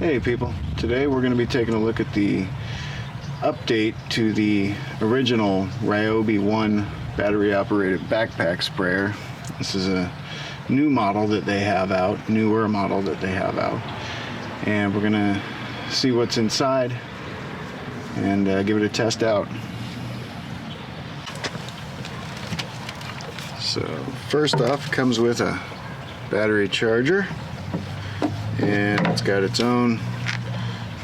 Hey people, today we're going to be taking a look at the update to the original Ryobi One battery operated backpack sprayer. This is a new model that they have out, newer model that they have out, and we're going to see what's inside and give it a test out. So first off, it comes with a battery charger, and it's got its own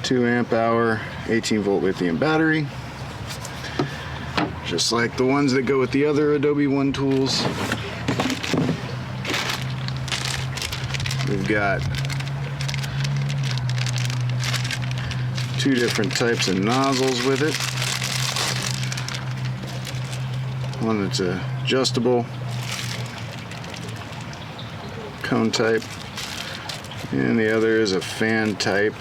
2 amp hour 18 volt lithium battery, just like the ones that go with the other Ryobi One tools. We've got 2 different types of nozzles with it. One that's adjustable, cone type, and the other is a fan type.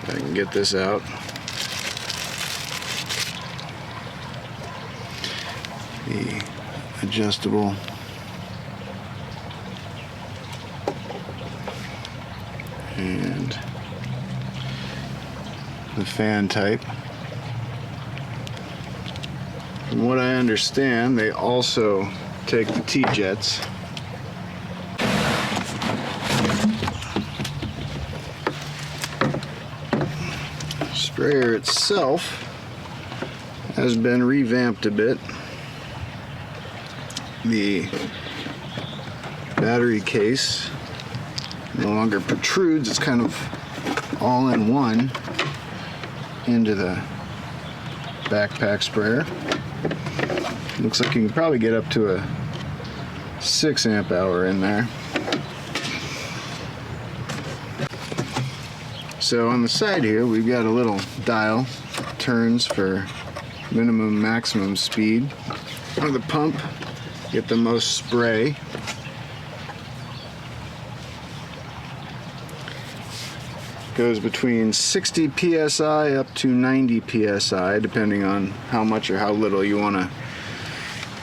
If I can get this out. The adjustable and the fan type. From what I understand, they also take the T-jets. Sprayer itself has been revamped a bit. The battery case no longer protrudes, it's kind of all in one into the backpack sprayer. Looks like you can probably get up to a 6 amp hour in there. So on the side here, we've got a little dial, turns for minimum, maximum speed. On the pump, get the most spray. Goes between 60 psi up to 90 psi, depending on how much or how little you want to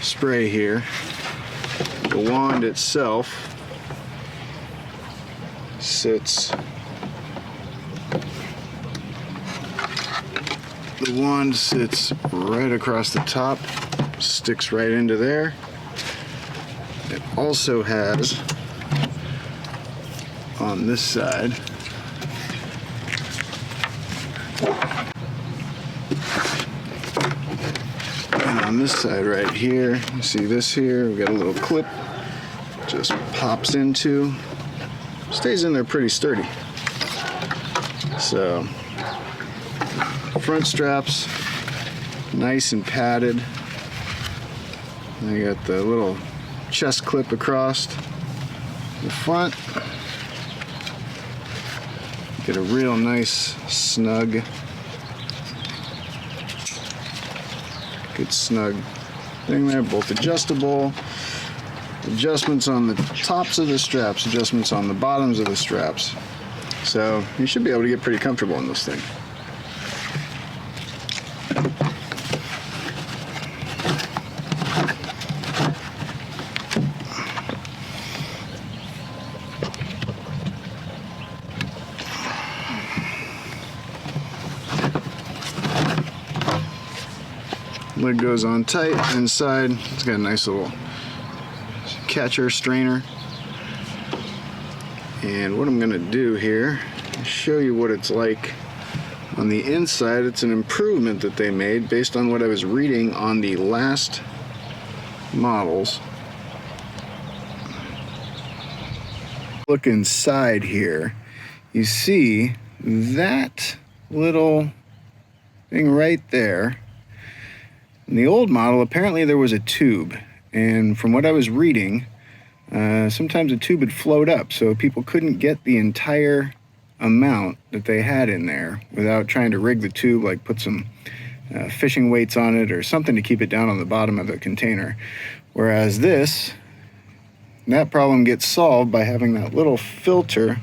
spray here. The wand itself sits. The wand sits right across the top, sticks right into there. It also has, on this side, and on this side right here, you see this here, we've got a little clip, just pops into, stays in there pretty sturdy. So front straps nice and padded. And you got the little chest clip across the front. Get a real nice snug, good snug thing there, both adjustable. Adjustments on the tops of the straps, adjustments on the bottoms of the straps. So you should be able to get pretty comfortable in this thing. Lid goes on tight. Inside, it's got a nice little catcher strainer. And what I'm going to do here is show you what it's like on the inside. It's an improvement that they made based on what I was reading on the last models. Look inside here. You see that little thing right there. In the old model, apparently there was a tube, and from what I was reading, sometimes a tube would float up, so people couldn't get the entire amount that they had in there without trying to rig the tube, like put some fishing weights on it or something to keep it down on the bottom of the container. Whereas this, that problem gets solved by having that little filter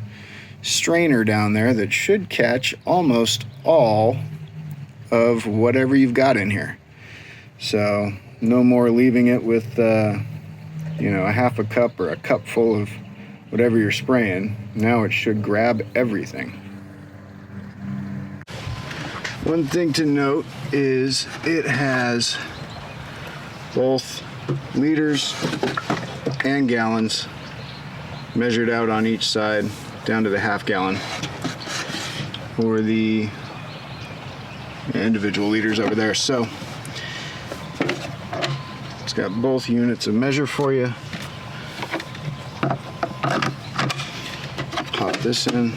strainer down there that should catch almost all of whatever you've got in here. So no more leaving it with you know, a half a cup or a cup full of whatever you're spraying. Now it should grab everything. One thing to note is it has both liters and gallons measured out on each side down to the half gallon for the individual liters over there. So it's got both units of measure for you. Pop this in.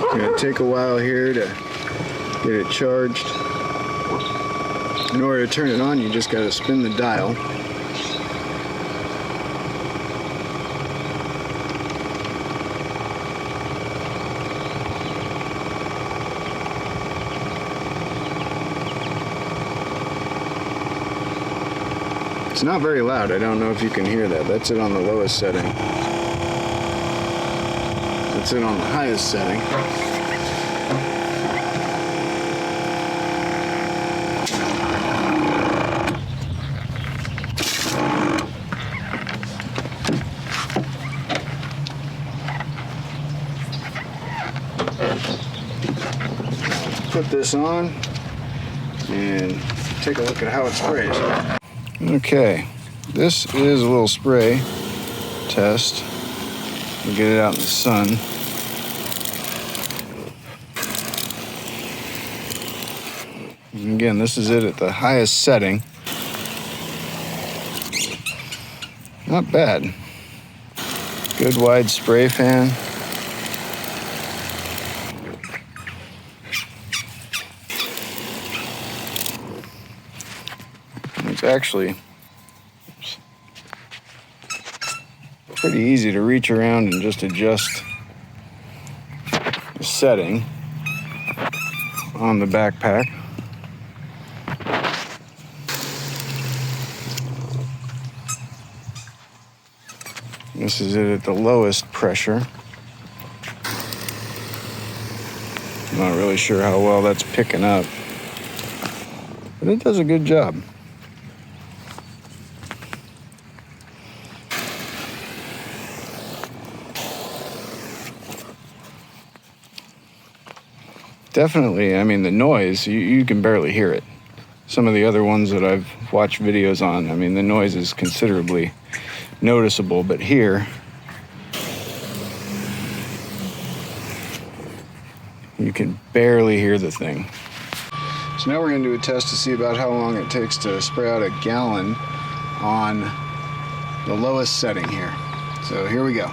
It's gonna take a while here to get it charged. In order to turn it on, you just gotta spin the dial. It's not very loud. I don't know if you can hear that. That's it on the lowest setting. That's it on the highest setting. Put this on and take a look at how it sprays. Okay, this is a little spray test. We'll get it out in the sun. And again, this is it at the highest setting. Not bad. Good wide spray fan. It's actually pretty easy to reach around and just adjust the setting on the backpack. This is it at the lowest pressure. I'm not really sure how well that's picking up, but it does a good job. Definitely, I mean, the noise, you can barely hear it. Some of the other ones that I've watched videos on, I mean, the noise is considerably noticeable, but here, you can barely hear the thing. So now we're going to do a test to see about how long it takes to spray out a gallon on the lowest setting here. So here we go.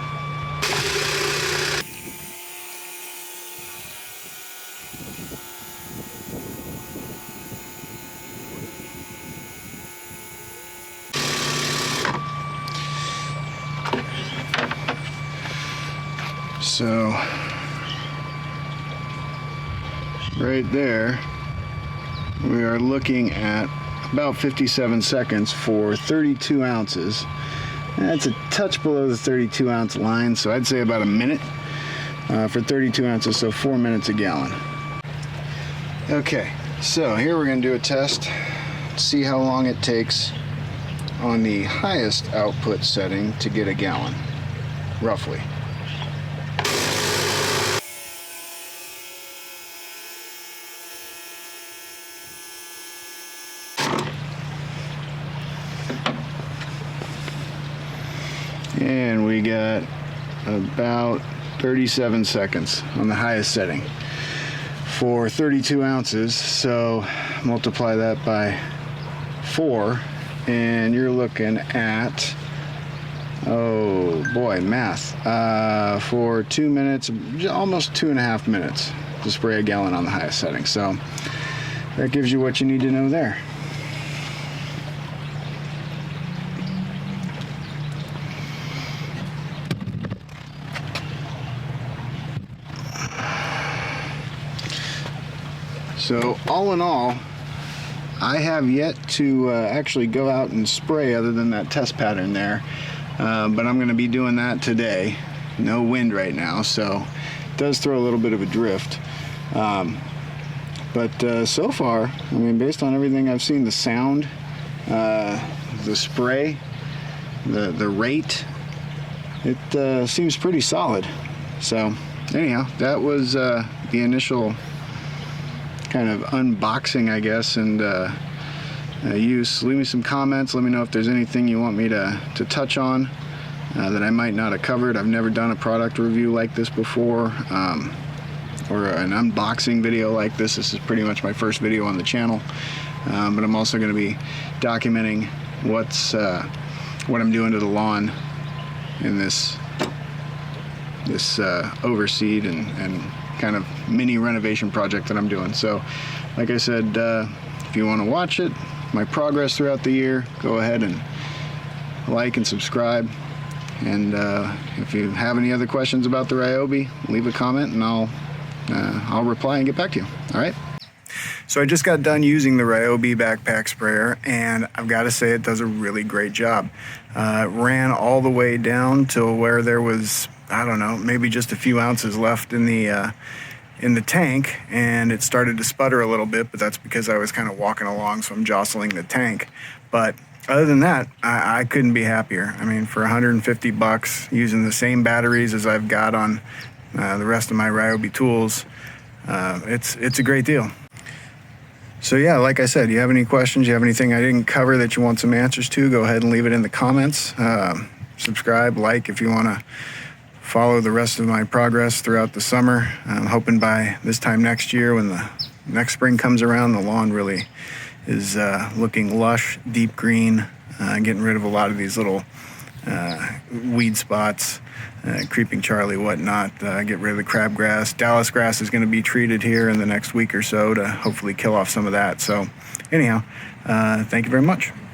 So right there, we are looking at about 57 seconds for 32 ounces. That's a touch below the 32 ounce line, so I'd say about a minute for 32 ounces, so 4 minutes a gallon. Okay, so here we're going to do a test, see how long it takes on the highest output setting to get a gallon, roughly. And we got about 37 seconds on the highest setting for 32 ounces. So multiply that by 4 and you're looking at, oh boy, math, for 2 minutes, almost 2.5 minutes to spray a gallon on the highest setting. So that gives you what you need to know there. So all in all, I have yet to actually go out and spray other than that test pattern there, but I'm going to be doing that today. no wind right now, so it does throw a little bit of a drift. But so far, I mean, based on everything I've seen, the sound, the spray, the rate, it seems pretty solid. So anyhow, that was the initial kind of unboxing, I guess, and use. Leave me some comments. Let me know if there's anything you want me to touch on that I might not have covered. I've never done a product review like this before, or an unboxing video like this. This is pretty much my first video on the channel, but I'm also going to be documenting what I'm doing to the lawn in this overseed and kind of mini renovation project that I'm doing. So like I said, if you want to watch it, my progress throughout the year, go ahead and like and subscribe. And if you have any other questions about the Ryobi, leave a comment and I'll reply and get back to you. All right. So I just got done using the Ryobi backpack sprayer, and I've got to say it does a really great job. It ran all the way down to where there was, I don't know, maybe just a few ounces left in the tank, and it started to sputter a little bit, but that's because I was kind of walking along, so I'm jostling the tank. But other than that, I couldn't be happier. I mean, for 150 bucks, using the same batteries as I've got on the rest of my Ryobi tools, it's a great deal. So yeah, like I said, you have any questions, you have anything I didn't cover that you want some answers to, go ahead and leave it in the comments. Subscribe, like if you want to follow the rest of my progress throughout the summer. I'm hoping by this time next year, when the next spring comes around, the lawn really is looking lush, deep green, getting rid of a lot of these little weed spots, creeping Charlie, whatnot, get rid of the crabgrass. Dallas grass is going to be treated here in the next week or so to hopefully kill off some of that. So anyhow, thank you very much.